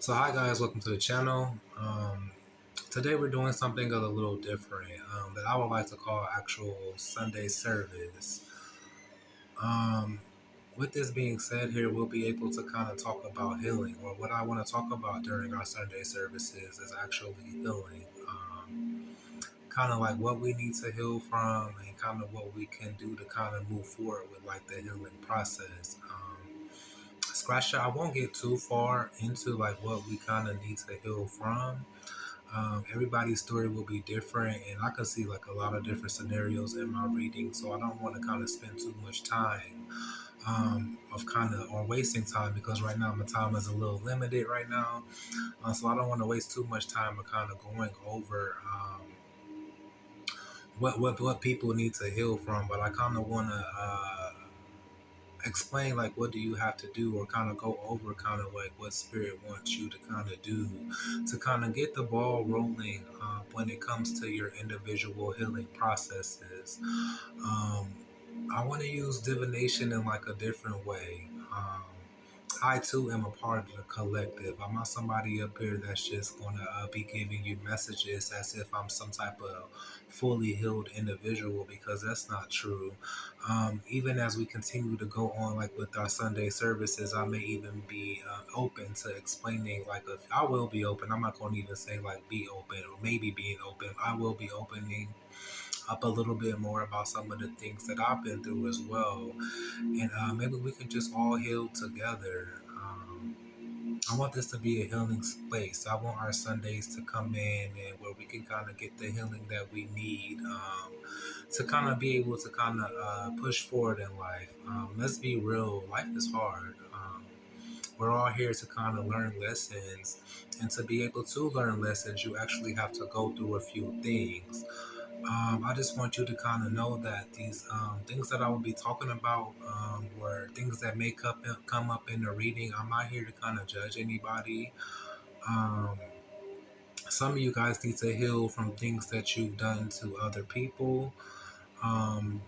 So hi guys, welcome to the channel. Today we're doing something a little different that I would like to call actual Sunday service. Um, with this being said here, we'll be able to kind of talk about healing, or what I want to talk about during our Sunday services is actually healing. Kind of like what we need to heal from and kind of what we can do to kind of move forward with like the healing process. Scratch that. I won't get too far into like what we kind of need to heal from. Everybody's story will be different, and I can see like a lot of different scenarios in my reading, so I don't want to kind of spend too much time of kind of or wasting time because right now my time is a little limited right now, so I don't want to waste too much time of kind of going over what people need to heal from, but I kind of want to explain like what do you have to do or kind of go over kind of like what spirit wants you to kind of do to kind of get the ball rolling when it comes to your individual healing processes. I want to use divination in like a different way. I too am a part of the collective. I'm not somebody up here that's just gonna be giving you messages as if I'm some type of fully healed individual, because that's not true. Even as we continue to go on, like with our Sunday services, I may even be open to explaining. Like, if I will be open, I'm not going to even say like be open or maybe being open. I will be opening up a little bit more about some of the things that I've been through as well, and maybe we can just all heal together. I want this to be a healing space. I want our Sundays to come in and where we can kind of get the healing that we need to kind of be able to kind of push forward in life. Let's be real, life is hard. We're all here to kind of learn lessons, and to be able to learn lessons, you actually have to go through a few things. I just want you to kind of know that these things that I will be talking about were things that may come up in the reading. I'm not here to kind of judge anybody. Um, some of you guys need to heal from things that you've done to other people.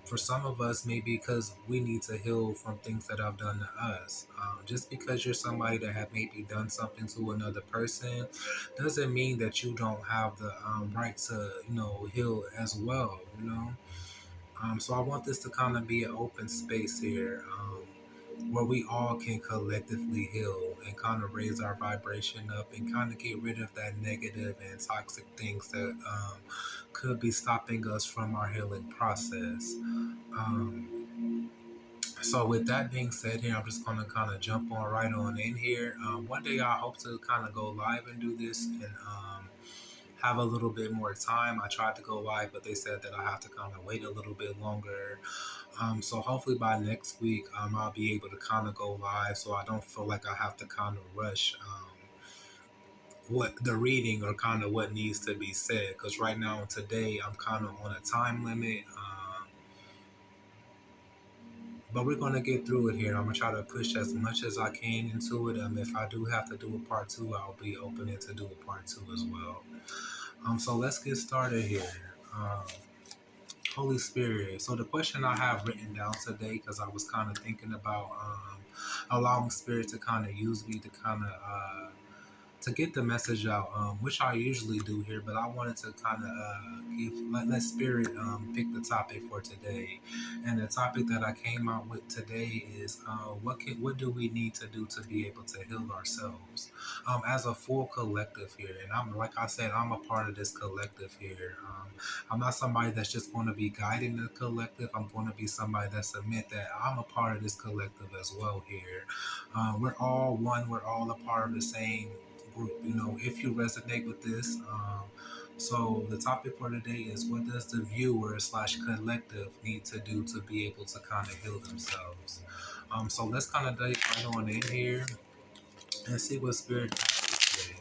For some of us, maybe because we need to heal from things that I've done to us. Just because you're somebody that have maybe done something to another person doesn't mean that you don't have the right to, heal as well, So I want this to kind of be an open space here, where we all can collectively heal and kind of raise our vibration up and kind of get rid of that negative and toxic things that could be stopping us from our healing process. So with that being said here, I'm just going to kind of jump on right on in here. One day I hope to kind of go live and do this and have a little bit more time. I tried to go live, but they said that I have to kind of wait a little bit longer. So hopefully by next week, I'll be able to kind of go live, so I don't feel like I have to kind of rush what the reading or kind of what needs to be said. Because right now, today, I'm kind of on a time limit. But we're going to get through it here. I'm going to try to push as much as I can into it. If I do have to do a part two, I'll be open to do a part two as well. So let's get started here. Holy Spirit. So the question I have written down today, because I was kind of thinking about allowing Spirit to kind of use me to kind of to get the message out, which I usually do here, but I wanted to kind of let Spirit pick the topic for today. And the topic that I came out with today is what do we need to do to be able to heal ourselves as a full collective here. And I'm, like I said, I'm a part of this collective here. I'm not somebody that's just going to be guiding the collective. I'm going to be somebody that admit that I'm a part of this collective as well here. We're all one. We're all a part of the same group. If you resonate with this. So the topic for today is, what does the viewer slash collective need to do to be able to kind of heal themselves? So let's kind of dive right on in here and see what Spirit has to say.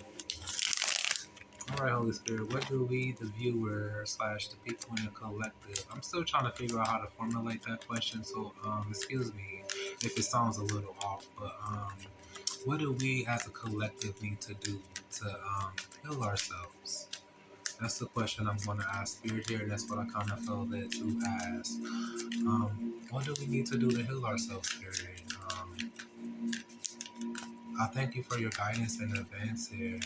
All right, Holy Spirit, what do we, the viewer slash the people in the collective? I'm still trying to figure out how to formulate that question, so excuse me if it sounds a little off, but what do we as a collective need to do to heal ourselves? That's the question I'm going to ask Spirit here, and that's what I kind of felt led to ask. What do we need to do to heal ourselves, Spirit? I thank you for your guidance in advance here.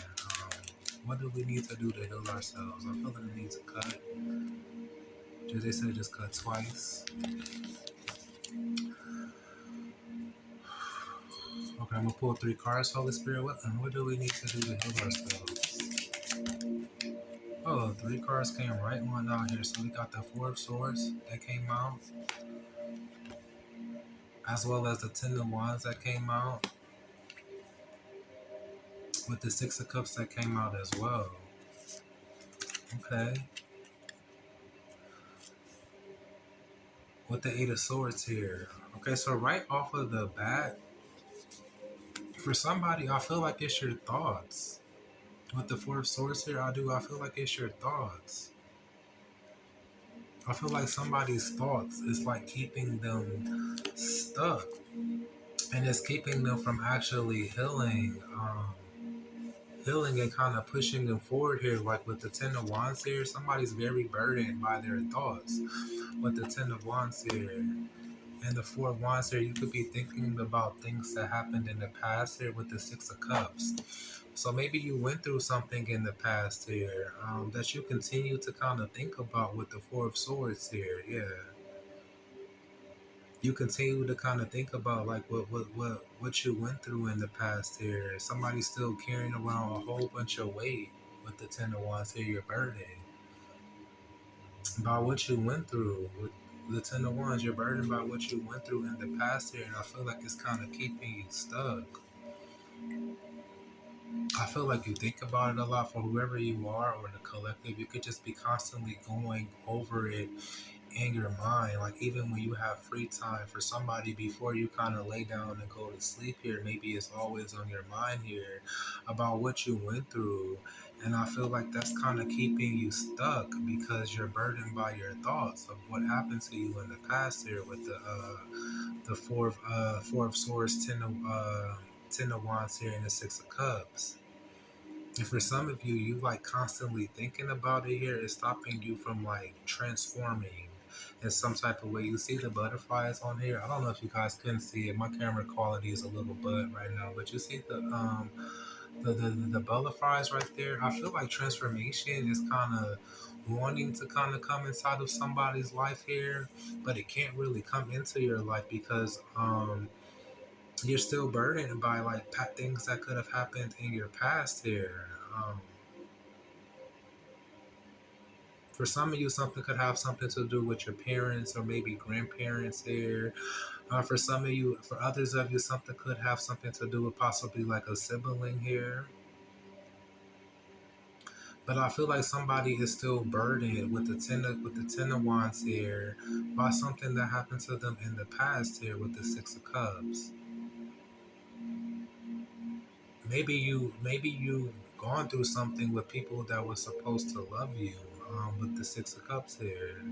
What do we need to do to heal ourselves? I feel like we need to cut. Just they said just cut twice. Okay, I'm gonna pull 3 cards. Holy Spirit, what do we need to do to heal ourselves? Oh, 3 cards came right on out here. So we got the Four of Swords that came out, as well as the Ten of Wands that came out, with the Six of Cups that came out as well. Okay. With the Eight of Swords here. Okay, so right off of the bat, for somebody, I feel like it's your thoughts. With the Four of Swords here, I feel like it's your thoughts. I feel like somebody's thoughts is like keeping them stuck, and it's keeping them from actually healing and kind of pushing them forward here. Like with the Ten of Wands here, somebody's very burdened by their thoughts. With the Ten of Wands here and the Four of Wands here, you could be thinking about things that happened in the past here with the Six of Cups. So maybe you went through something in the past here that you continue to kind of think about with the Four of Swords here. Yeah, you continue to kind of think about like what you went through in the past here. Somebody's still carrying around a whole bunch of weight with the Ten of Wands here. You're burdened by what you went through with the Ten of Wands. You're burdened by what you went through in the past here, and I feel like it's kind of keeping you stuck. I feel like you think about it a lot. For whoever you are or the collective, you could just be constantly going over it in your mind. Like even when you have free time, for somebody before you kind of lay down and go to sleep here, maybe it's always on your mind here about what you went through. And I feel like that's kind of keeping you stuck because you're burdened by your thoughts of what happened to you in the past here with the four of swords, ten of wands here, and the Six of Cups. And for some of you, you like constantly thinking about it here is stopping you from like transforming in some type of way. You see the butterflies on here. I don't know if you guys can see it. My camera quality is a little bud right now, but you see the butterflies right there. I feel like transformation is kind of wanting to kind of come inside of somebody's life here, but it can't really come into your life because you're still burdened by like things that could have happened in your past here. For some of you, something could have something to do with your parents or maybe grandparents here. For some of you, for others of you, something could have something to do with possibly like a sibling here. But I feel like somebody is still burdened with the ten of wands here by something that happened to them in the past here with the Six of Cups. Maybe you gone through something with people that were supposed to love you with the Six of Cups here.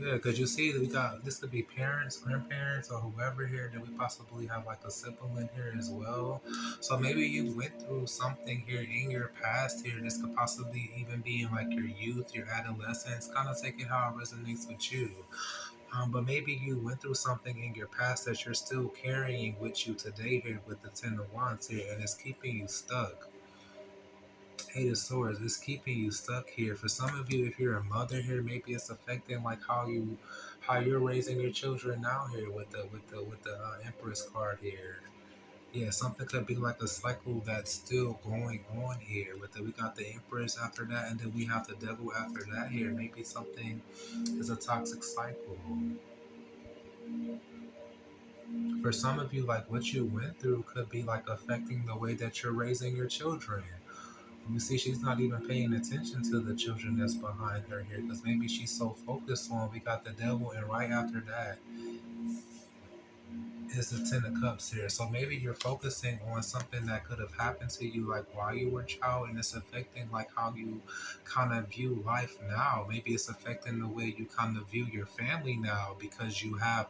Yeah, because you see, we got this could be parents, grandparents, or whoever here that we possibly have like a sibling here as well. So maybe you went through something here in your past here. This could possibly even be in like your youth, your adolescence. Kind of take it how it resonates with you. But maybe you went through something in your past that you're still carrying with you today here with the Ten of Wands here, and it's keeping you stuck. Eight of Swords is keeping you stuck here. For some of you, if you're a mother here, maybe it's affecting like how you're raising your children now here with the Empress card here. Yeah, something could be like a cycle that's still going on here. We got the Empress after that, and then we have the Devil after that here. Maybe something is a toxic cycle. For some of you, like what you went through could be like affecting the way that you're raising your children. You see, she's not even paying attention to the children that's behind her here because maybe she's so focused on we got the Devil, and right after that is the Ten of Cups here. So maybe you're focusing on something that could have happened to you like while you were a child, and it's affecting like how you kind of view life now. Maybe it's affecting the way you kind of view your family now because you have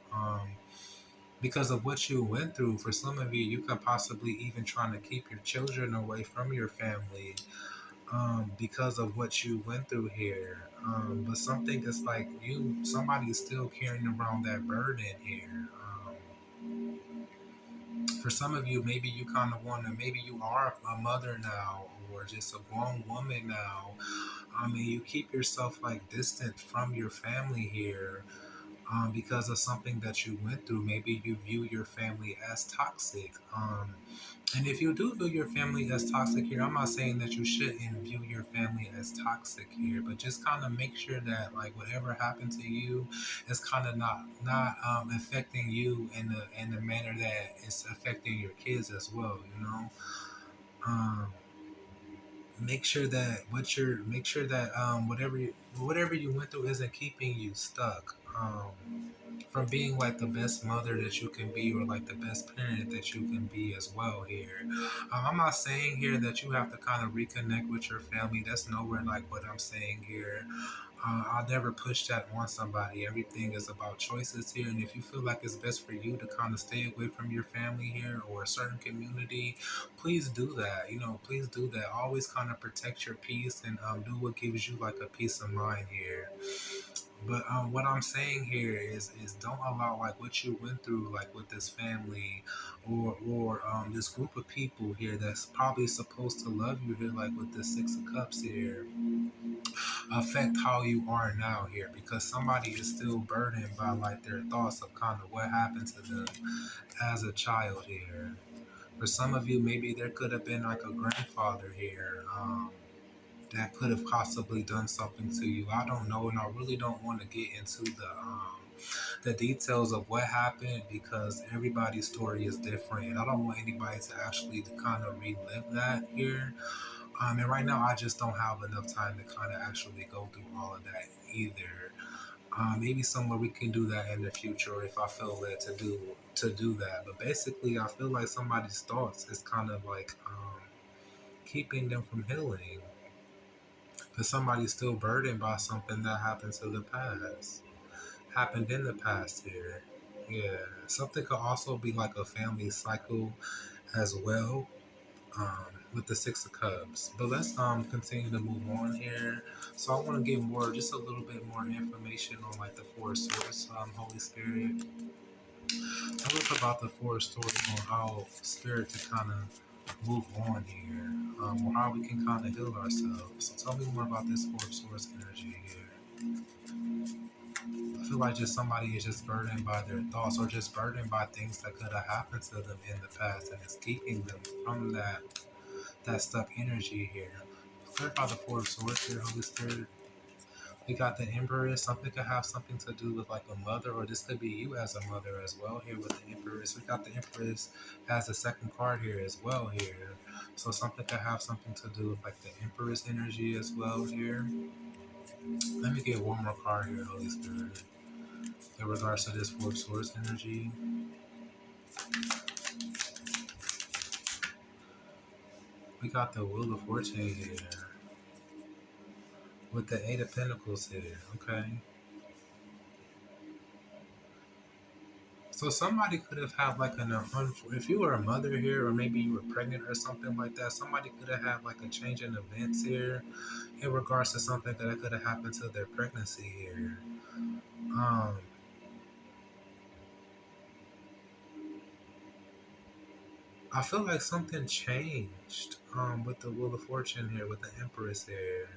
because of what you went through. For some of you, you could possibly even trying to keep your children away from your family because of what you went through here. But something is like somebody is still carrying around that burden here. For some of you, maybe you kind of want to, maybe you are a mother now or just a grown woman now. I mean, you keep yourself like distant from your family here because of something that you went through. Maybe you view your family as toxic. And if you do view your family as toxic here, I'm not saying that you shouldn't view your family as toxic here, but just kind of make sure that like whatever happened to you is kind of not affecting you in the manner that it's affecting your kids as well. You know, um, make sure that make sure that whatever you went through isn't keeping you stuck. From being like the best mother that you can be or like the best parent that you can be as well here. I'm not saying here that you have to kind of reconnect with your family. That's nowhere like what I'm saying here. I'll never push that on somebody. Everything is about choices here. And if you feel like it's best for you to kind of stay away from your family here or a certain community, please do that. You know, please do that. Always kind of protect your peace and do what gives you like a peace of mind here. But what I'm saying here is don't allow like what you went through like with this family or this group of people here that's probably supposed to love you here like with the Six of Cups here affect how you are now here because somebody is still burdened by like their thoughts of kind of what happened to them as a child here. For some of you, maybe there could have been like a grandfather here. That could have possibly done something to you. I don't know, and I really don't want to get into the details of what happened because everybody's story is different, and I don't want anybody to actually to kind of relive that here. And right now, I just don't have enough time to kind of actually go through all of that either. Maybe somewhere we can do that in the future if I feel led to do that. But basically, I feel like somebody's thoughts is kind of like keeping them from healing. Because somebody's still burdened by something that happened to the past, happened in the past here. Yeah, something could also be like a family cycle as well with the Six of Cups. But let's continue to move on here. So I want to get more, just a little bit more information on like the Four of Swords, Holy Spirit. Tell us about the Four of Swords on how Spirit to kind of move on here, or how we can kind of heal ourselves. So tell me more about this Four of Swords energy here. I feel like just somebody is just burdened by their thoughts or just burdened by things that could have happened to them in the past and it's keeping them from that stuck energy here. Clarify the Four of Swords here, Holy Spirit. We got the Empress. Something could have something to do with like a mother, or this could be you as a mother as well here with the Empress. We got the Empress as the second card here as well here. So something could have something to do with like the Empress energy as well here. Let me get one more card here, Holy Spirit. In regards to this Four of Swords energy, we got the Wheel of Fortune here with the Eight of Pentacles here. Okay. So somebody could have had like if you were a mother here, or maybe you were pregnant or something like that. Somebody could have had like a change in events here in regards to something that could have happened to their pregnancy here. Um, I feel like something changed with the Wheel of Fortune here, with the Empress here.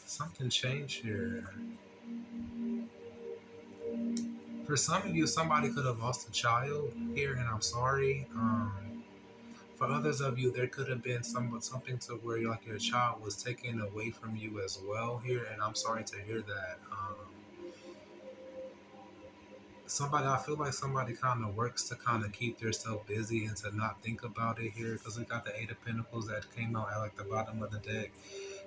Something changed here. For some of you, somebody could have lost a child here, and I'm sorry. For others of you, there could have been something to where like your child was taken away from you as well here, and I'm sorry to hear that. Somebody, I feel like somebody kind of works to kind of keep themselves busy and to not think about it here, because we got the Eight of Pentacles that came out at like the bottom of the deck,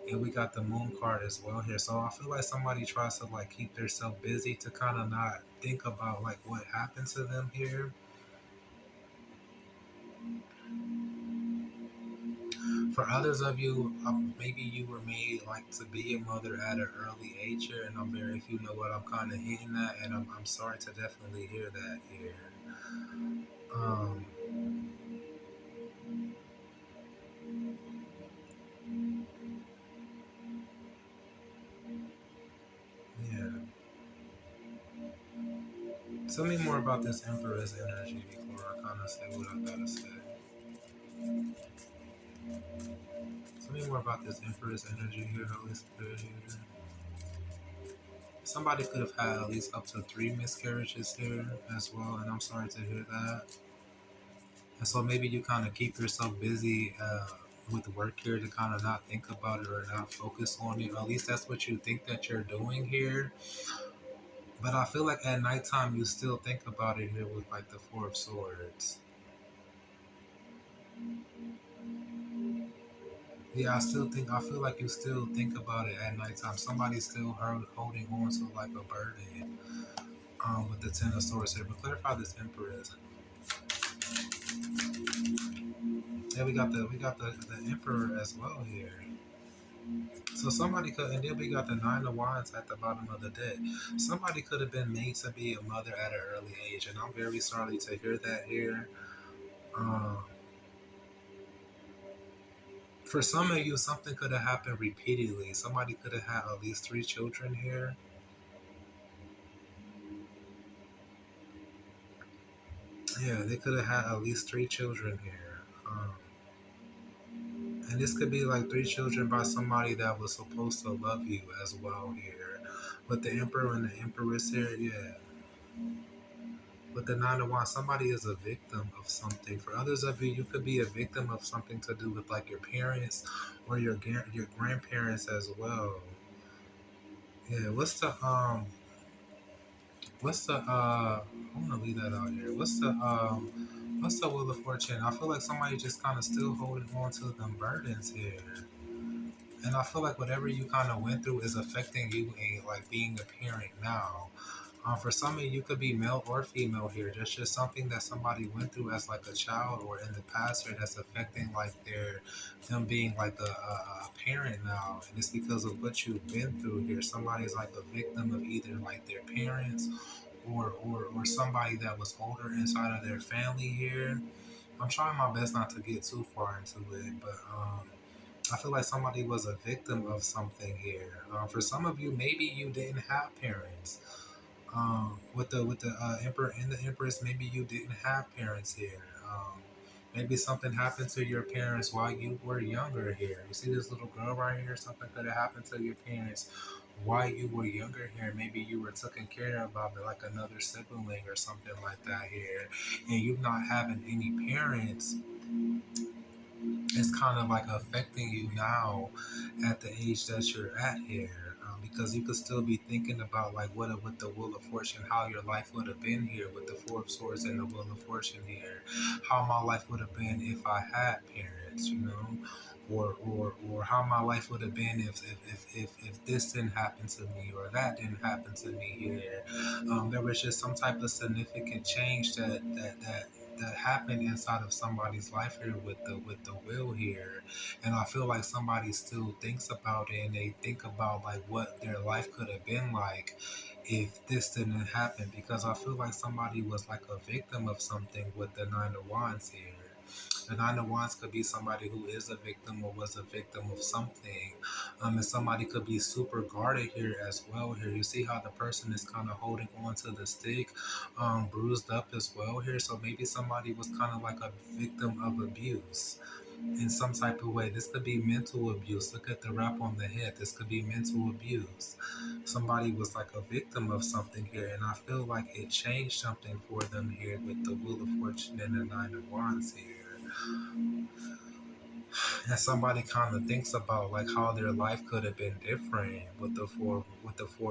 and we got the Moon card as well here. So I feel like somebody tries to like keep themselves busy to kind of not think about like what happened to them here. For others of you, maybe you were made like to be a mother at an early age here, and I'm very, if you know what I'm kind of hitting at, and I'm sorry to definitely hear that here. Um, yeah. Tell me more about this Emperor's energy before I kind of say what I gotta say. Tell me more about this Emperor's energy here, Holy Spirit here. Somebody could have had at least up to 3 miscarriages here as well, and I'm sorry to hear that. And so maybe you kind of keep yourself busy with work here to kind of not think about it or not focus on it. Or at least that's what you think that you're doing here. But I feel like at nighttime you still think about it here with like the Four of Swords. Yeah, I feel like you still think about it at nighttime. Somebody's still holding on to like a burden with the Ten of Swords here. But clarify this Empress. Yeah, we got the Emperor as well here. So somebody could, and then we got the Nine of Wands at the bottom of the deck. Somebody could have been made to be a mother at an early age, and I'm very sorry to hear that here. Um, for some of you, something could have happened repeatedly. Somebody could have had at least 3 children here. Yeah, they could have had at least 3 children here. And this could be like 3 children by somebody that was supposed to love you as well here. With the Emperor and the Empress here, yeah. With the Nine of Wands, somebody is a victim of something. For others of you, you could be a victim of something to do with like your parents or your grandparents as well. Yeah, I'm gonna leave that out here. What's the Wheel of Fortune? I feel like somebody just kind of still holding on to them burdens here. And I feel like whatever you kind of went through is affecting you in like being a parent now. For some of you, you could be male or female here. There's just something that somebody went through as like a child or in the past here that's affecting like them being like a parent now, and it's because of what you've been through here. Somebody's like a victim of either like their parents or somebody that was older inside of their family here. I'm trying my best not to get too far into it, but I feel like somebody was a victim of something here. For some of you, maybe you didn't have parents. With the emperor and the empress, maybe you didn't have parents here. Maybe something happened to your parents while you were younger here. You see this little girl right here? Something could have happened to your parents while you were younger here. Maybe you were taken care of by like another sibling or something like that here. And you not having any parents, it's kind of like affecting you now at the age that you're at here, because you could still be thinking about like what with the Wheel of Fortune, how your life would have been here with the Four of Swords and the Wheel of Fortune here, how my life would have been if I had parents, or how my life would have been if this didn't happen to me or that didn't happen to me here. There was just some type of significant change that happened inside of somebody's life here with the will here, and I feel like somebody still thinks about it and they think about like what their life could have been like if this didn't happen, because I feel like somebody was like a victim of something with the Nine of Wands here. The Nine of Wands could be somebody who is a victim or was a victim of something. And somebody could be super guarded here as well here. You see how the person is kind of holding on to the stick, bruised up as well here. So maybe somebody was kind of like a victim of abuse in some type of way. This could be mental abuse. Look at the rap on the head. This could be mental abuse. Somebody was like a victim of something here, and I feel like it changed something for them here with the Wheel of Fortune and the Nine of Wands here. And somebody kind of thinks about like how their life could have been different with the Four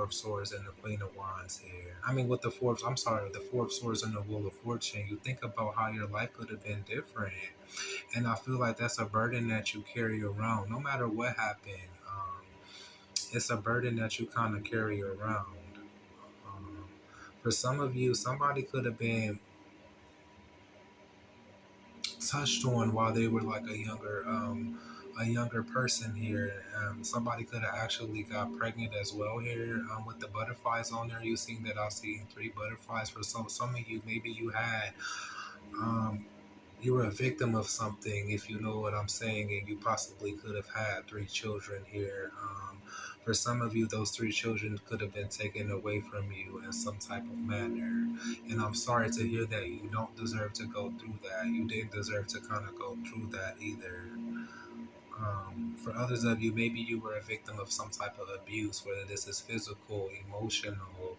of Swords and the Queen of Wands here. I mean, with the I'm sorry, the Four of Swords and the Wheel of Fortune. You think about how your life could have been different, and I feel like that's a burden that you carry around, no matter what happened. It's a burden that you kind of carry around. Um, for some of you, somebody could have been touched on while they were like a younger person here. Somebody could have actually got pregnant as well here, with the butterflies on there. You seen that? I've seen 3 butterflies. For some of you, maybe you had um, You were a victim of something, if you know what I'm saying, and you possibly could have had three children here. For some of you, those three children could have been taken away from you in some type of manner. And I'm sorry to hear that. You don't deserve to go through that. You didn't deserve to kind of go through that either. For others of you, maybe you were a victim of some type of abuse, whether this is physical, emotional,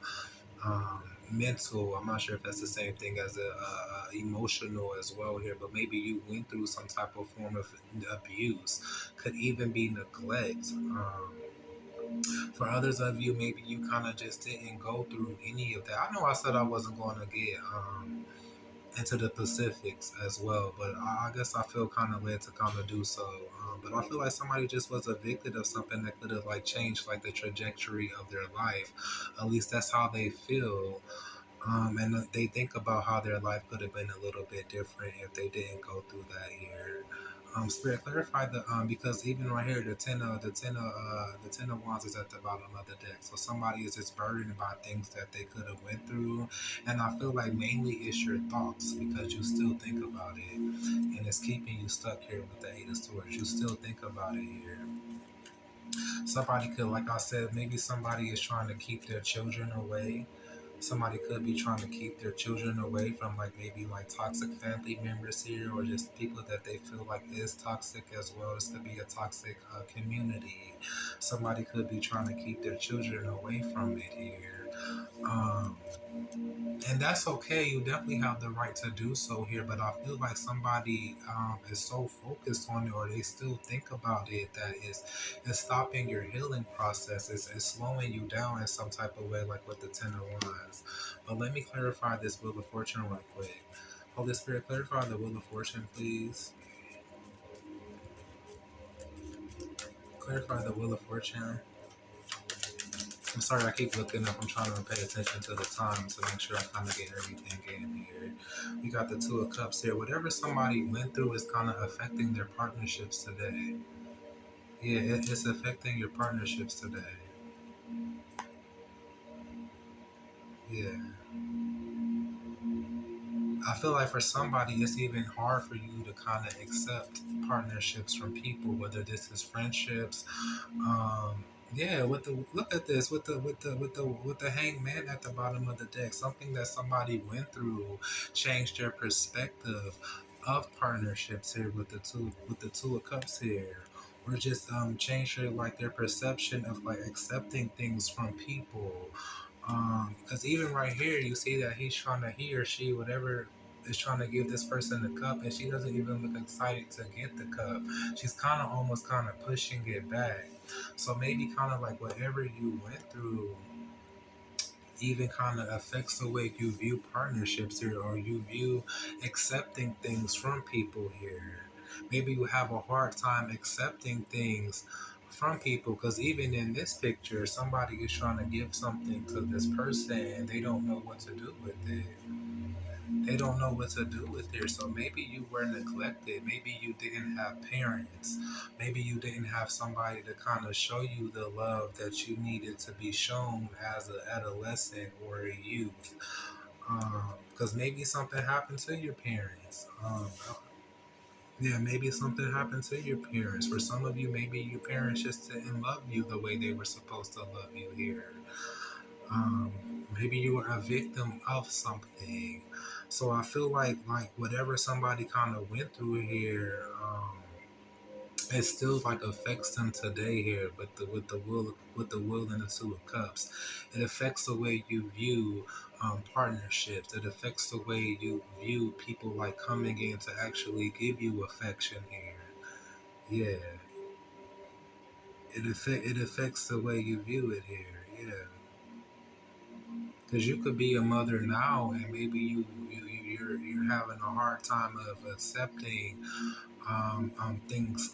mental. I'm not sure if that's the same thing as emotional as well here, but maybe you went through some type of form of abuse. Could even be neglect. For others of you, maybe you kind of just didn't go through any of that. I know I said I wasn't going to get into the Pacifics as well, but I guess I feel kind of led to kind of do so. But I feel like somebody just was evicted of something that could have like changed like the trajectory of their life. At least that's how they feel. And they think about how their life could have been a little bit different if they didn't go through that here. Spirit, clarify the because even right here, the 10 of wands is at the bottom of the deck. So somebody is just burdened by things that they could have went through, and I feel like mainly it's your thoughts because you still think about it, and it's keeping you stuck here with the 8 of swords. You still think about it here. Somebody could, like I said, maybe somebody is trying to keep their children away. Somebody could be trying to keep their children away from like maybe like toxic family members here, or just people that they feel like is toxic as well. This could be a toxic community. Somebody could be trying to keep their children away from it here. Um, and that's okay. You definitely have the right to do so here, but I feel like somebody is so focused on it, or they still think about it, that is stopping your healing process. It's slowing you down in some type of way, like with the 10 of wands. But let me clarify this wheel of fortune real quick. Holy Spirit, clarify the wheel of fortune, please. Clarify the wheel of fortune. I'm sorry, I keep looking up. I'm trying to pay attention to the time to make sure I kind of get everything in here. We got the 2 of cups here. Whatever somebody went through is kind of affecting their partnerships today. Yeah, it's affecting your partnerships today. Yeah. I feel like for somebody, it's even hard for you to kind of accept partnerships from people, whether this is friendships. Yeah, with the look at this with the hangman at the bottom of the deck. Something that somebody went through changed their perspective of partnerships here with the 2 of cups here. Or just changed their perception of like accepting things from people. Because even right here, you see that he or she, whatever, is trying to give this person the cup, and she doesn't even look excited to get the cup. She's kind of almost kind of pushing it back. So maybe kind of like whatever you went through even kind of affects the way you view partnerships here, or you view accepting things from people here. Maybe you have a hard time accepting things from people, because even in this picture, somebody is trying to give something to this person and they don't know what to do with it. They don't know what to do with it. So maybe you were neglected. Maybe you didn't have parents. Maybe you didn't have somebody to kind of show you the love that you needed to be shown as an adolescent or a youth. Because maybe something happened to your parents. Yeah, maybe something happened to your parents. For some of you, maybe your parents just didn't love you the way they were supposed to love you here. um, Maybe you were a victim of something. So I feel like whatever somebody kind of went through here, it still like affects them today here. But with the will and the 2 of cups, it affects the way you view partnerships. It affects the way you view people like coming in to actually give you affection here. Yeah, it affects the way you view it here. Yeah. Because you could be a mother now, and maybe you're having a hard time of accepting things,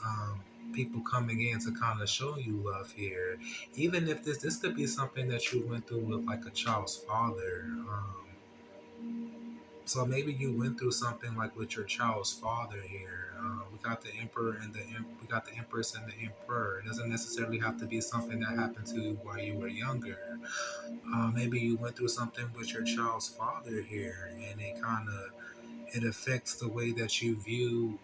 people coming in to kind of show you love here. Even if this could be something that you went through with like a child's father. So maybe you went through something like with your child's father here. We got the emperor and we got the empress and the emperor. It doesn't necessarily have to be something that happened to you while you were younger. Maybe you went through something with your child's father here, and it kind of It affects the way that you view.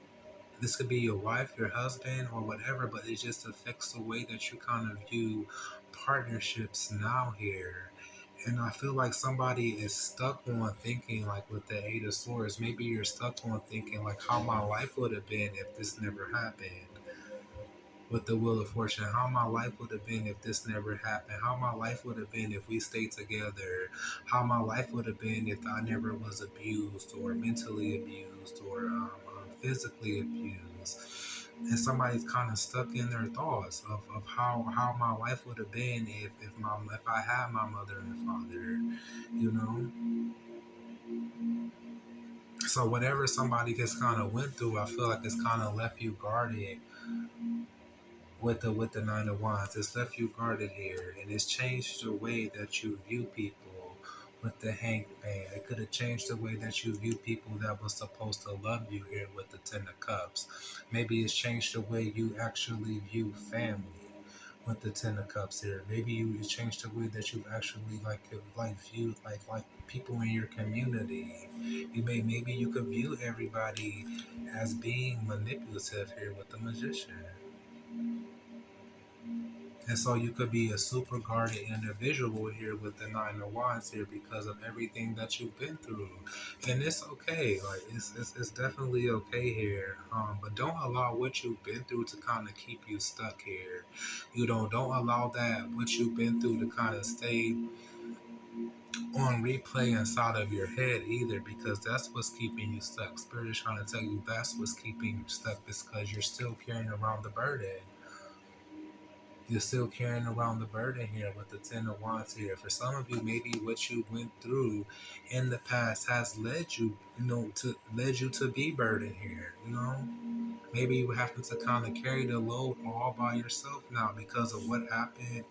This could be your wife, your husband, or whatever, but it just affects the way that you kind of view partnerships now here. And I feel like somebody is stuck on thinking, like with the Eight of Swords, maybe you're stuck on thinking, like, how my life would have been if this never happened. With the Wheel of Fortune, how my life would have been if this never happened, how my life would have been if we stayed together, how my life would have been if I never was abused or mentally abused or physically abused. And somebody's kind of stuck in their thoughts of how my life would have been if I had my mother and father, you know. So whatever somebody has kind of went through, I feel like it's kind of left you guarded with the Nine of Wands. It's left you guarded here, and it's changed the way that you view people with the Hangman. It could have changed the way that you view people that was supposed to love you here with the Ten of Cups. Maybe it's changed the way you actually view family with the Ten of Cups here. Maybe it's changed the way that you've actually like viewed like people in your community. Maybe you could view everybody as being manipulative here with the Magician. And so you could be a super guarded individual here with the Nine of Wands here because of everything that you've been through. And it's okay. Like it's definitely okay here. But don't allow what you've been through to kind of keep you stuck here. You know, don't allow that what you've been through to kind of stay on replay inside of your head either, because that's what's keeping you stuck. Spirit is trying to tell you that's what's keeping you stuck because you're still carrying around the burden. You're still carrying around the burden here with the Ten of Wands here. For some of you, maybe what you went through in the past has led you, to be burdened here. You know, maybe you happen to kind of carry the load all by yourself now because of what happened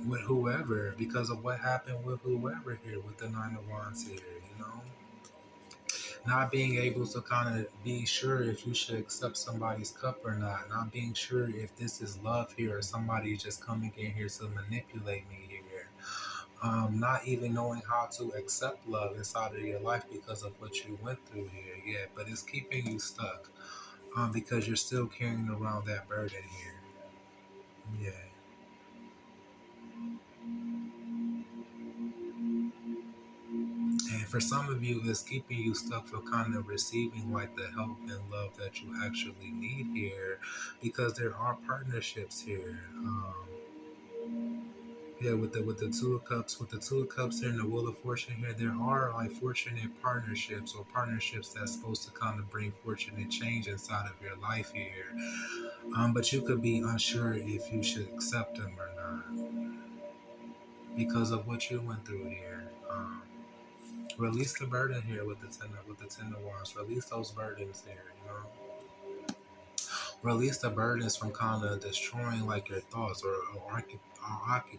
with whoever. Because of what happened with whoever here with the Nine of Wands here. You know, not being able to kind of be sure if you should accept somebody's cup or not being sure if this is love here or somebody just coming in here to manipulate me here, not even knowing how to accept love inside of your life because of what you went through here, yeah, but it's keeping you stuck, because you're still carrying around that burden here, yeah. And for some of you, it's keeping you stuck for kind of receiving like the help and love that you actually need here, because there are partnerships here. Yeah, with the Two of Cups here and the Wheel of Fortune here, there are like fortunate partnerships or partnerships that's supposed to kind of bring fortunate change inside of your life here. But you could be unsure if you should accept them or not because of what you went through here. Release the burden here with the Ten of Wands. Release those burdens here. You know, release the burdens from kind of destroying like your thoughts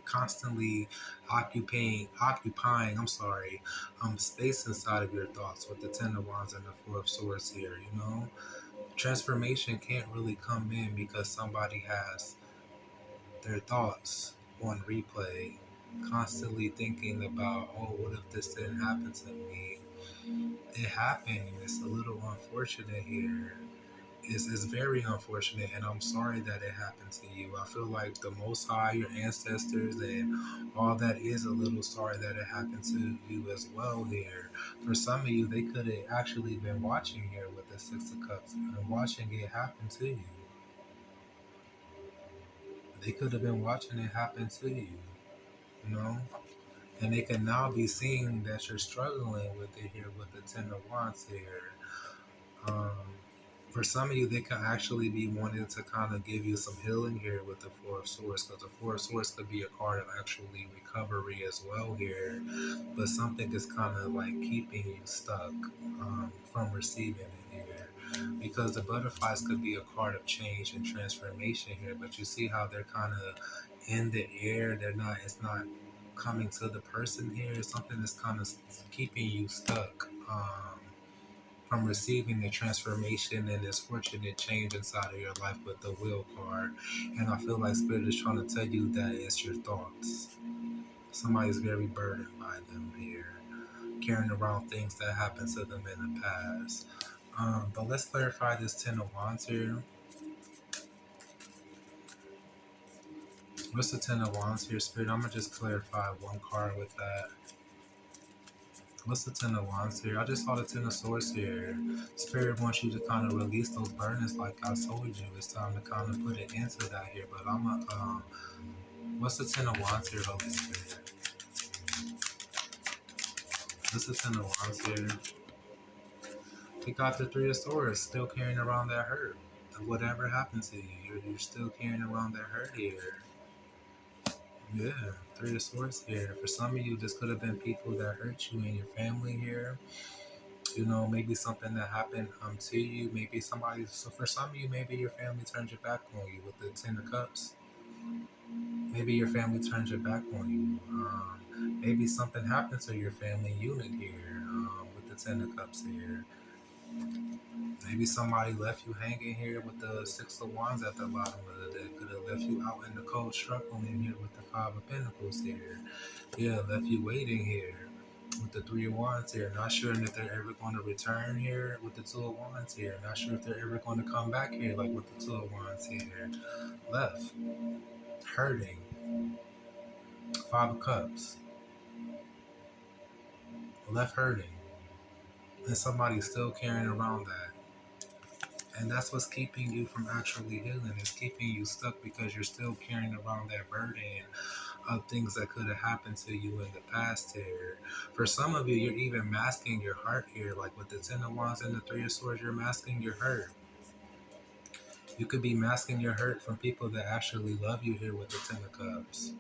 constantly occupying. I'm sorry, space inside of your thoughts with the Ten of Wands and the Four of Swords here. You know, transformation can't really come in because somebody has their thoughts on replay, constantly thinking about, oh, what if this didn't happen to me? It happened. It's a little unfortunate here. It's very unfortunate, and I'm sorry that it happened to you. I feel like the Most High, your ancestors, and all that is a little sorry that it happened to you as well here. For some of you, they could have actually been watching here with the Six of Cups and watching it happen to you. They could have been watching it happen to you, you know? And they can now be seeing that you're struggling with it here with the Ten of Wands here. Um, for some of you, they can actually be wanting to kind of give you some healing here with the Four of Swords, because the Four of Swords could be a card of actually recovery as well here. But something is kind of like keeping you stuck, from receiving it here. Because the butterflies could be a card of change and transformation here, but you see how they're kind of in the air. It's not coming to the person here. Something is kind of keeping you stuck. From receiving the transformation and this fortunate change inside of your life with the Wheel card. And I feel like Spirit is trying to tell you that it's your thoughts. Somebody's very burdened by them here. carrying around things that happened to them in the past. But let's clarify this Ten of Wands here. What's the Ten of Wands here, Spirit? I'm going to just clarify one card with that. What's the Ten of Wands here? I just saw the Ten of Swords here. Spirit wants you to kind of release those burdens like I told you. It's time to kind of put an end to that here. But what's the Ten of Wands here, Holy Spirit? What's the Ten of Wands here? We got the Three of Swords, still carrying around that hurt. Whatever happened to you, you're still carrying around that hurt here. Yeah, Three of Swords here. For some of you, this could have been people that hurt you in your family here. You know, maybe something that happened to you. Maybe somebody. So for some of you, maybe your family turned your back on you with the Ten of Cups. Maybe your family turned your back on you. Maybe something happened to your family unit here with the Ten of Cups here. Maybe somebody left you hanging here with the Six of Wands at the bottom of the deck. Could have left you out in the cold struggling here with the Five of Pentacles here. Yeah, left you waiting here with the Three of Wands here. Not sure if they're ever going to return here with the Two of Wands here. Not sure if they're ever going to come back here like with the Two of Wands here. Left. Hurting. Five of Cups. Left hurting. And somebody's still carrying around that. And that's what's keeping you from actually healing. It's keeping you stuck because you're still carrying around that burden of things that could have happened to you in the past here. For some of you, you're even masking your heart here. Like with the Ten of Wands and the Three of Swords, you're masking your hurt. You could be masking your hurt from people that actually love you here with the Ten of Cups.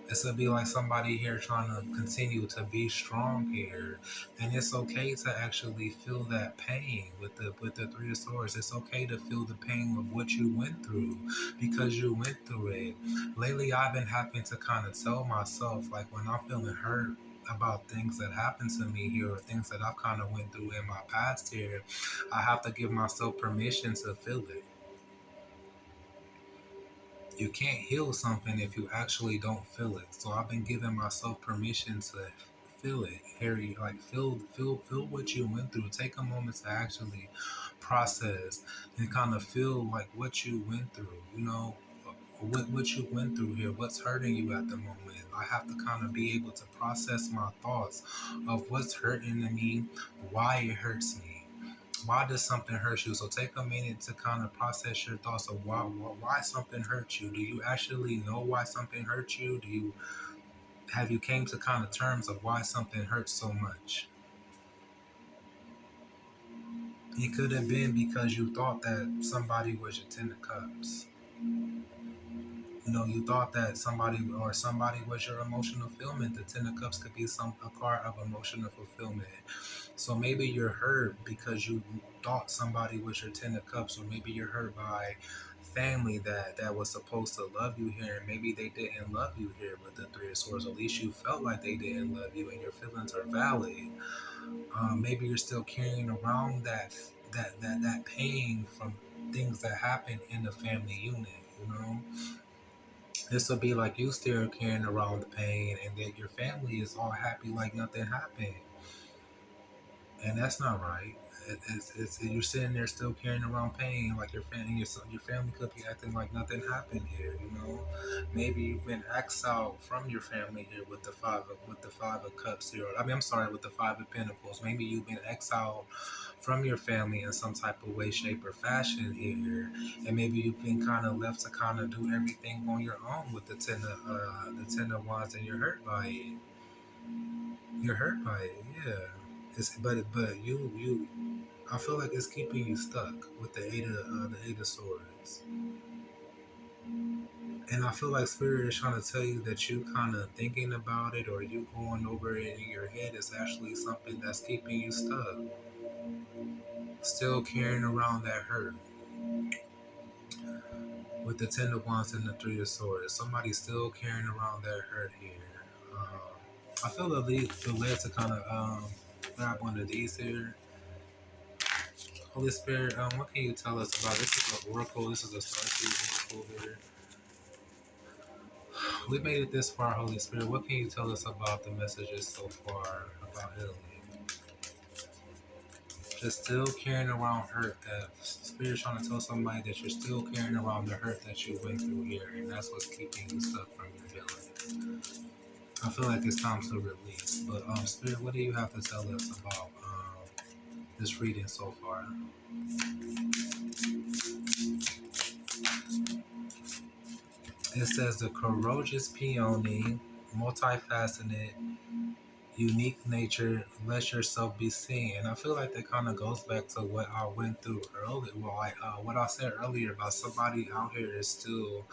This would be like somebody here trying to continue to be strong here, and it's okay to actually feel that pain with the Three of Swords. It's okay to feel the pain of what you went through because you went through it. Lately, I've been having to kind of tell myself, like when I'm feeling hurt about things that happened to me here or things that I've kind of went through in my past here, I have to give myself permission to feel it. You can't heal something if you actually don't feel it. So I've been giving myself permission to feel it. Harry, like feel what you went through. Take a moment to actually process and kind of feel like what you went through. You know, what you went through here. What's hurting you at the moment. I have to kind of be able to process my thoughts of what's hurting me, why it hurts me. Why does something hurt you? So take a minute to kind of process your thoughts of why something hurt you. Do you actually know why something hurt you? Have you came to kind of terms of why something hurts so much? It could have been because you thought that somebody was your Ten of Cups. You know, you thought that somebody was your emotional fulfillment. The Ten of Cups could be a card of emotional fulfillment. So maybe you're hurt because you thought somebody was your Ten of Cups, or maybe you're hurt by family that was supposed to love you here, and maybe they didn't love you here with the Three of Swords. At least you felt like they didn't love you, and your feelings are valid. Maybe you're still carrying around that pain from things that happened in the family unit. You know, this will be like you still carrying around the pain, and that your family is all happy like nothing happened. And that's not right. You're sitting there still carrying around pain, like your family could be acting like nothing happened here. You know, maybe you've been exiled from your family here with the Five of Cups here. I mean, I'm sorry, with the Five of Pentacles. Maybe you've been exiled from your family in some type of way, shape, or fashion here, and maybe you've been kind of left to kind of do everything on your own with the Ten of Wands, and you're hurt by it. You're hurt by it, yeah. But you I feel like it's keeping you stuck with the Eight of Swords, and I feel like Spirit is trying to tell you that you kind of thinking about it or you going over it in your head is actually something that's keeping you stuck, still carrying around that hurt with the Ten of Wands and the Three of Swords. Somebody's still carrying around that hurt here. I feel led to kind of grab one of these here. Holy Spirit, what can you tell us about this? Is an oracle. This is a starseed oracle here. We made it this far, Holy Spirit. What can you tell us about the messages so far about healing? Just still carrying around hurt that Spirit's trying to tell somebody that you're still carrying around the hurt that you went through here, and that's what's keeping you stuck from your healing. I feel like it's time to release. But Spirit, what do you have to tell us about this reading so far? It says the courageous peony, multifaceted, unique nature, let yourself be seen. And I feel like that kind of goes back to what I went through earlier. Well, what I said earlier about somebody out here is still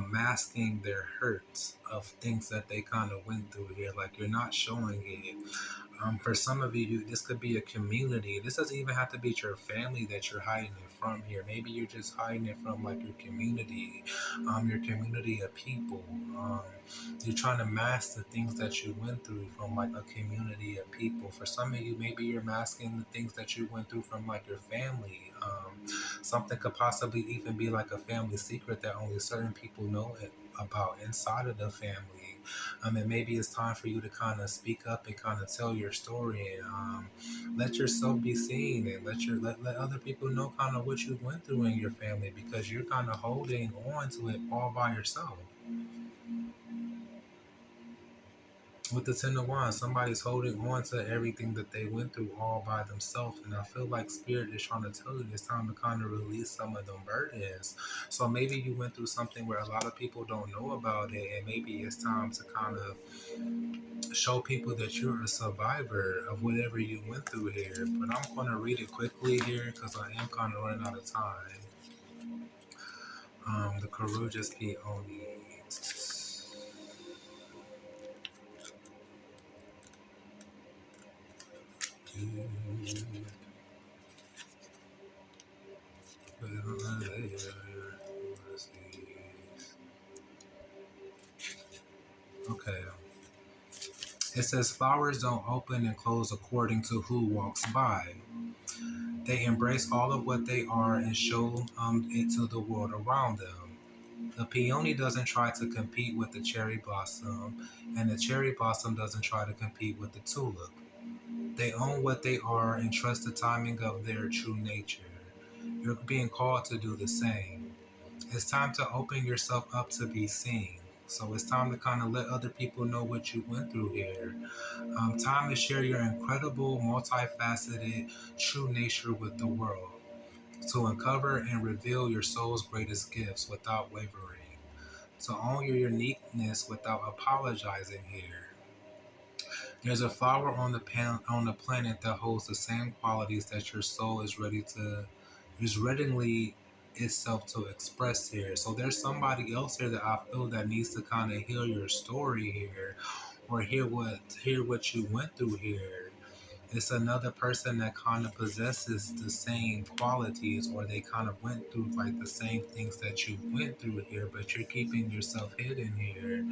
masking their hurts of things that they kind of went through here. Like you're not showing it. For some of you, this could be a community. This doesn't even have to be your family that you're hiding it from here. Maybe you're just hiding it from like your community of people. You're trying to mask the things that you went through from like a community of people. For some of you, maybe you're masking the things that you went through from like your family. Something could possibly even be like a family secret that only certain people know it about inside of the family. And maybe it's time for you to kind of speak up and kind of tell your story and let yourself be seen and let other people know kind of what you went through in your family because you're kind of holding on to it all by yourself. With the Ten of Wands, somebody's holding on to everything that they went through all by themselves. And I feel like Spirit is trying to tell you it's time to kind of release some of them burdens. So maybe you went through something where a lot of people don't know about it, and maybe it's time to kind of show people that you're a survivor of whatever you went through here. But I'm going to read it quickly here because I am kind of running out of time. The courageous peony. Okay. It says flowers don't open and close according to who walks by. They embrace all of what they are and show it to the world around them. The peony doesn't try to compete with the cherry blossom, and the cherry blossom doesn't try to compete with the tulip. They own what they are and trust the timing of their true nature. You're being called to do the same. It's time to open yourself up to be seen. So it's time to kind of let other people know what you went through here. Time to share your incredible, multifaceted, true nature with the world. To uncover and reveal your soul's greatest gifts without wavering. To own your uniqueness without apologizing here. There's a flower on on the planet that holds the same qualities that your soul is readily itself to express here. So there's somebody else here that I feel that needs to kind of hear your story here, or hear what you went through here. It's another person that kind of possesses the same qualities, or they kind of went through like the same things that you went through here, but you're keeping yourself hidden here.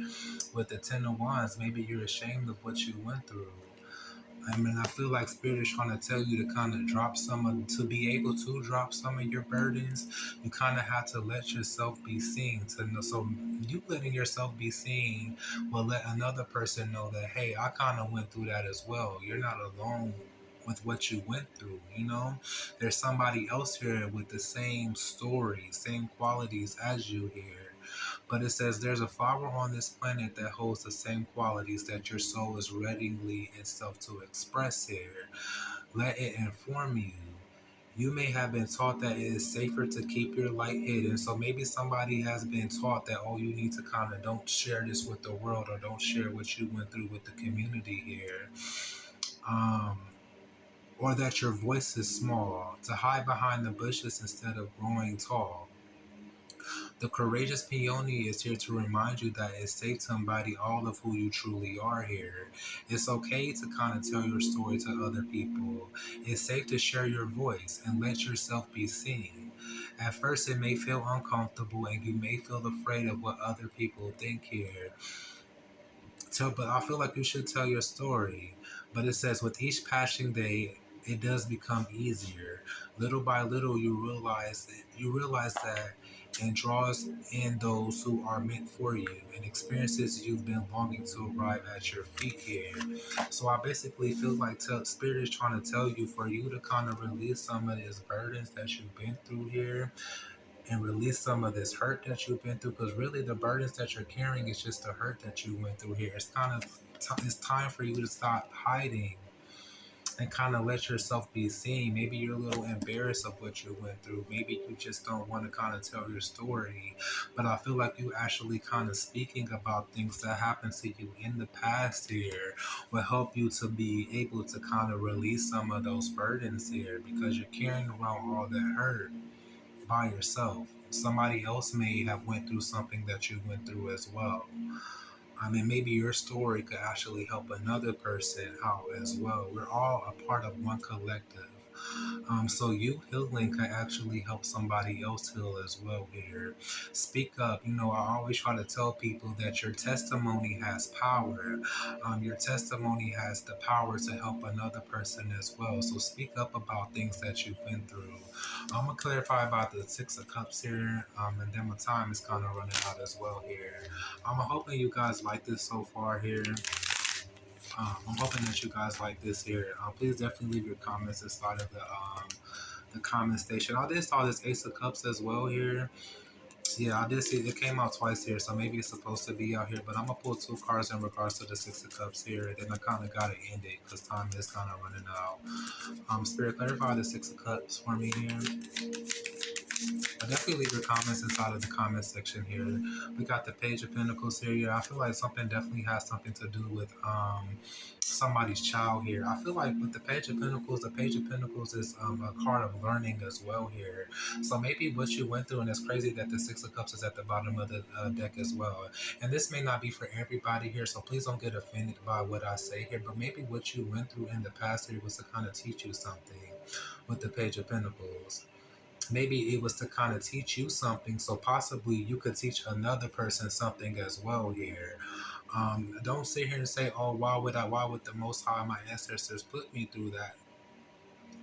With the Ten of Wands, maybe you're ashamed of what you went through. I mean, I feel like Spirit is trying to tell you to kind of to be able to drop some of your burdens, you kind of have to let yourself be seen. So you letting yourself be seen will let another person know that, hey, I kind of went through that as well. You're not alone with what you went through, you know? There's somebody else here with the same story, same qualities as you here. But it says there's a flower on this planet that holds the same qualities that your soul is readily itself to express here. Let it inform you. You may have been taught that it is safer to keep your light hidden. So maybe somebody has been taught that, oh, you need to kind of don't share this with the world or don't share what you went through with the community here. Um, or that your voice is small, to hide behind the bushes instead of growing tall. The courageous peony is here to remind you that it's safe to embody all of who you truly are here. It's okay to kind of tell your story to other people. It's safe to share your voice and let yourself be seen. At first, it may feel uncomfortable and you may feel afraid of what other people think here. But I feel like you should tell your story. But it says, with each passing day, it does become easier. Little by little, you realize that and draws in those who are meant for you and experiences you've been longing to arrive at your feet here. So I basically feel like Spirit is trying to tell you for you to kind of release some of these burdens that you've been through here and release some of this hurt that you've been through, because really the burdens that you're carrying is just the hurt that you went through here. It's kind of it's time for you to stop hiding and kind of let yourself be seen. Maybe you're a little embarrassed of what you went through. Maybe you just don't want to kind of tell your story. But I feel like you actually kind of speaking about things that happened to you in the past here will help you to be able to kind of release some of those burdens here, because you're carrying around all that hurt by yourself. Somebody else may have went through something that you went through as well. I mean, maybe your story could actually help another person out as well. We're all a part of one collective. So you healing can actually help somebody else heal as well here. Speak up. You know, I always try to tell people that your testimony has power. Your testimony has the power to help another person as well. So speak up about things that you've been through. I'm gonna clarify about the Six of Cups here, and then my time is kind of running out as well here. I'm hoping you guys like this so far here. I'm hoping that you guys like this here. Please definitely leave your comments inside of the comment station. I did saw this Ace of Cups as well here. Yeah, I did see it came out twice here, so maybe it's supposed to be out here. But I'm gonna pull two cards in regards to the Six of Cups here. Then I kind of gotta end it because time is kind of running out. Spirit, clarify the Six of Cups for me here. Definitely leave your comments inside of the comment section here. We got the Page of Pentacles here. Yeah, I feel like something definitely has something to do with somebody's child here. I feel like with the Page of Pentacles is a card of learning as well here. So maybe what you went through, and it's crazy that the Six of Cups is at the bottom of the deck as well. And this may not be for everybody here, so please don't get offended by what I say here. But maybe what you went through in the past here was to kind of teach you something with the Page of Pentacles. Maybe it was to kind of teach you something, so possibly you could teach another person something as well here. Don't sit here and say, oh, why would the Most High, my ancestors, put me through that?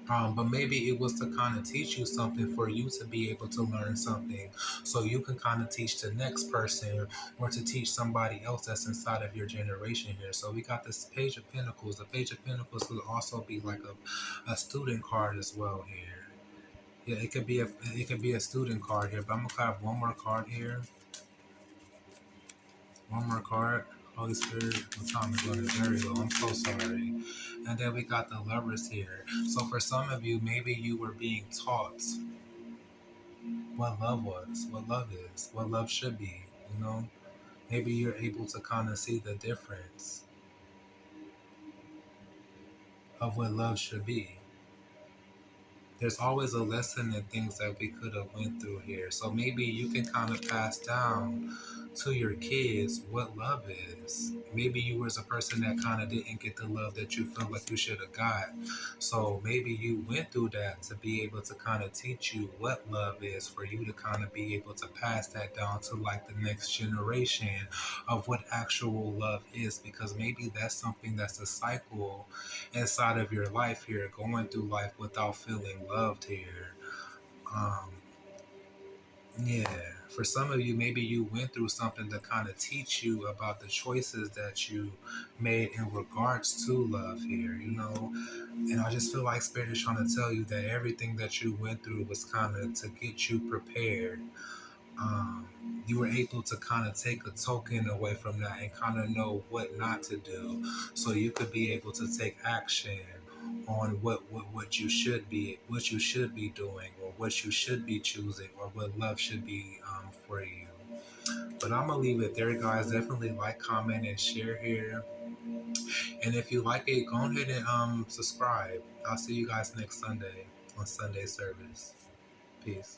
But maybe it was to kind of teach you something for you to be able to learn something, so you can kind of teach the next person or to teach somebody else that's inside of your generation here. So we got this Page of Pentacles. The Page of Pentacles could also be like a student card as well here. Yeah, it could be a student card here, but I'm gonna have one more card here. One more card. Holy Spirit, my time is running very low. I'm so sorry. And then we got the Lovers here. So for some of you, maybe you were being taught what love was, what love is, what love should be. You know, maybe you're able to kind of see the difference of what love should be. There's always a lesson in things that we could have went through here. So maybe you can kind of pass down to your kids what love is. Maybe you was a person that kind of didn't get the love that you felt like you should have got. So maybe you went through that to be able to kind of teach you what love is, for you to kind of be able to pass that down to like the next generation of what actual love is, because maybe that's something that's a cycle inside of your life here, going through life without feeling loved here. Um, yeah, for some of you, maybe you went through something to kind of teach you about the choices that you made in regards to love here, you know. And I just feel like Spirit is trying to tell you that everything that you went through was kind of to get you prepared. um, you were able to kind of take a token away from that and kind of know what not to do, so you could be able to take action on what you should be doing, or what you should be choosing, or what love should be for you. But I'm gonna leave it there, guys. Definitely like, comment, and share here. And if you like it, go ahead and subscribe. I'll see you guys next Sunday on Sunday service. Peace.